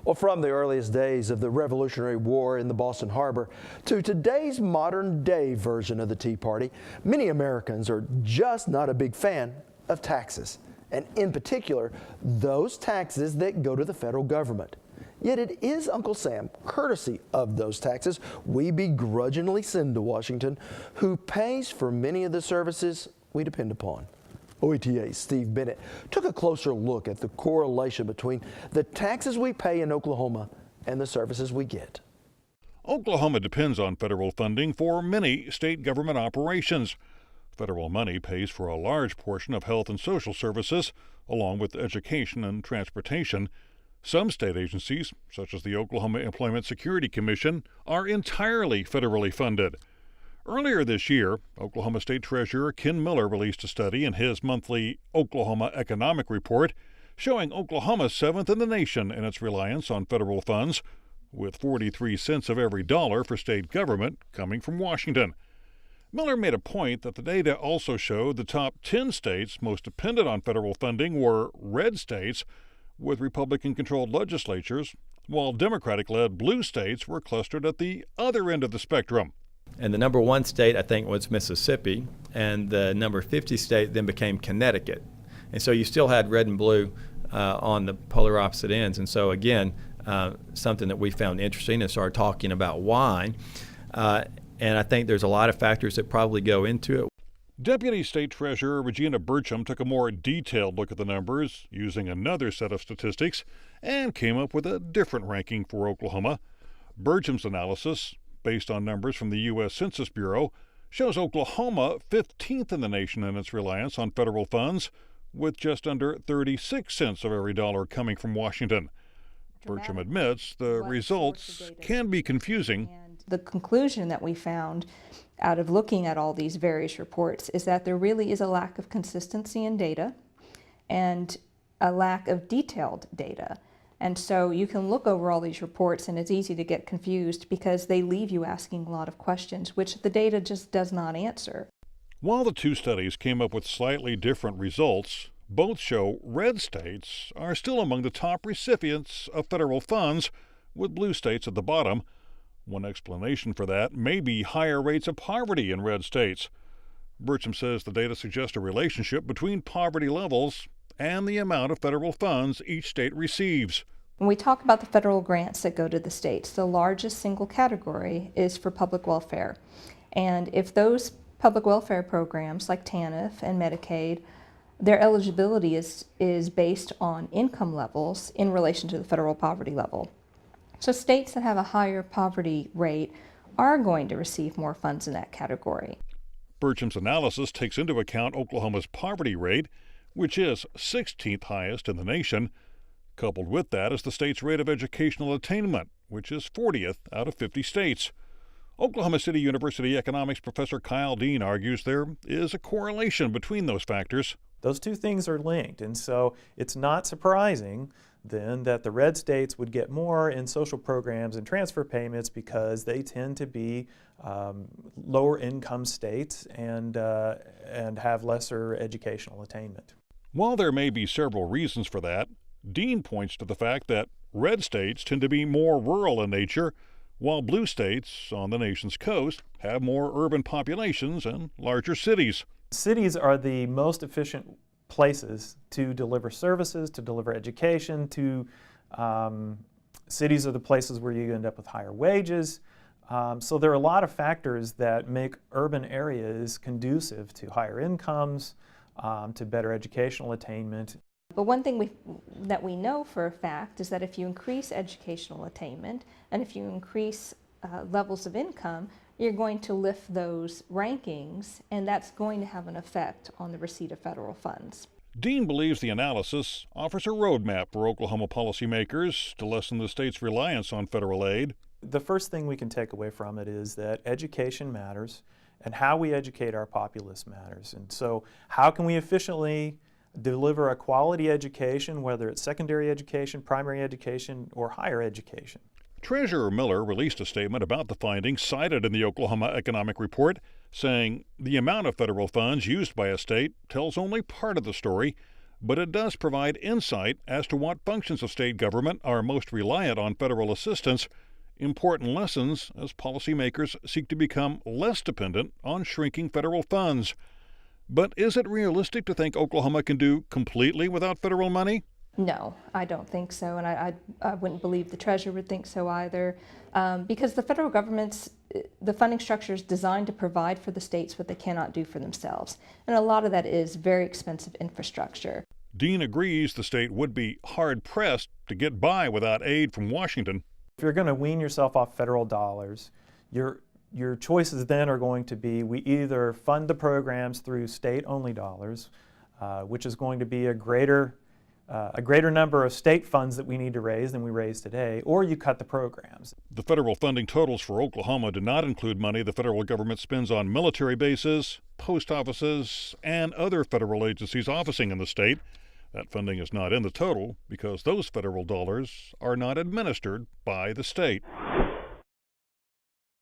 Well, from the earliest days of the Revolutionary War in the Boston Harbor to today's modern day version of the Tea Party, many Americans are just not a big fan of taxes, and in particular, those taxes that go to the federal government. Yet it is Uncle Sam, courtesy of those taxes we begrudgingly send to Washington, who pays for many of the services we depend upon. OETA Steve Bennett took a closer look at the correlation between the taxes we pay in Oklahoma and the services we get. Oklahoma depends on federal funding for many state government operations. Federal money pays for a large portion of health and social services, along with education and transportation. Some state agencies, such as the Oklahoma Employment Security Commission, are entirely federally funded. Earlier this year, Oklahoma State Treasurer Ken Miller released a study in his monthly Oklahoma Economic Report showing Oklahoma seventh in the nation in its reliance on federal funds, with 43 cents of every dollar for state government coming from Washington. Miller made a point that the data also showed the top 10 states most dependent on federal funding were red states with Republican-controlled legislatures, while Democratic-led blue states were clustered at the other end of the spectrum. And the number one state, I think, was Mississippi, and the number 50 state then became Connecticut. And so you still had red and blue on the polar opposite ends. And so, again, something that we found interesting and started talking about why. And I think there's a lot of factors that probably go into it. Deputy State Treasurer Regina Burcham took a more detailed look at the numbers using another set of statistics and came up with a different ranking for Oklahoma. Burcham's analysis, based on numbers from the U.S. Census Bureau, shows Oklahoma 15th in the nation in its reliance on federal funds, with just under 36 cents of every dollar coming from Washington. Burcham admits the results can be confusing. The conclusion that we found out of looking at all these various reports is that there really is a lack of consistency in data and a lack of detailed data. And so you can look over all these reports and it's easy to get confused because they leave you asking a lot of questions, which the data just does not answer. While the two studies came up with slightly different results, both show red states are still among the top recipients of federal funds, with blue states at the bottom. One explanation for that may be higher rates of poverty in red states. Burcham says the data suggests a relationship between poverty levels and the amount of federal funds each state receives. When we talk about the federal grants that go to the states, the largest single category is for public welfare. And if those public welfare programs like TANF and Medicaid, their eligibility is based on income levels in relation to the federal poverty level. So states that have a higher poverty rate are going to receive more funds in that category. Burcham's analysis takes into account Oklahoma's poverty rate, which is 16th highest in the nation. Coupled with that is the state's rate of educational attainment, which is 40th out of 50 states. Oklahoma City University economics professor Kyle Dean argues there is a correlation between those factors. Those two things are linked, and so it's not surprising then that the red states would get more in social programs and transfer payments because they tend to be lower income states and have lesser educational attainment. While there may be several reasons for that, Dean points to the fact that red states tend to be more rural in nature, while blue states on the nation's coast have more urban populations and larger cities. Cities are the most efficient places to deliver services, to deliver education, cities are the places where you end up with higher wages. So there are a lot of factors that make urban areas conducive to higher incomes, to better educational attainment. But one thing that we know for a fact is that if you increase educational attainment and if you increase levels of income, you're going to lift those rankings, and that's going to have an effect on the receipt of federal funds. Dean believes the analysis offers a roadmap for Oklahoma policymakers to lessen the state's reliance on federal aid. The first thing we can take away from it is that education matters, and how we educate our populace matters. And so how can we efficiently deliver a quality education, whether it's secondary education, primary education, or higher education? Treasurer Miller released a statement about the findings cited in the Oklahoma Economic Report, saying the amount of federal funds used by a state tells only part of the story. but it does provide insight as to what functions of state government are most reliant on federal assistance, important lessons as policymakers seek to become less dependent on shrinking federal funds. But is it realistic to think Oklahoma can do completely without federal money? No, I don't think so, and I wouldn't believe the treasurer would think so either, because the federal government's the funding structure is designed to provide for the states what they cannot do for themselves, and a lot of that is very expensive infrastructure. Dean agrees the state would be hard-pressed to get by without aid from Washington. If you're going to wean yourself off federal dollars, your choices then are going to be, we either fund the programs through state-only dollars, which is going to be a greater number of state funds that we need to raise than we raise today, or you cut the programs. The federal funding totals for Oklahoma do not include money the federal government spends on military bases, post offices, and other federal agencies officing in the state. That funding is not in the total because those federal dollars are not administered by the state.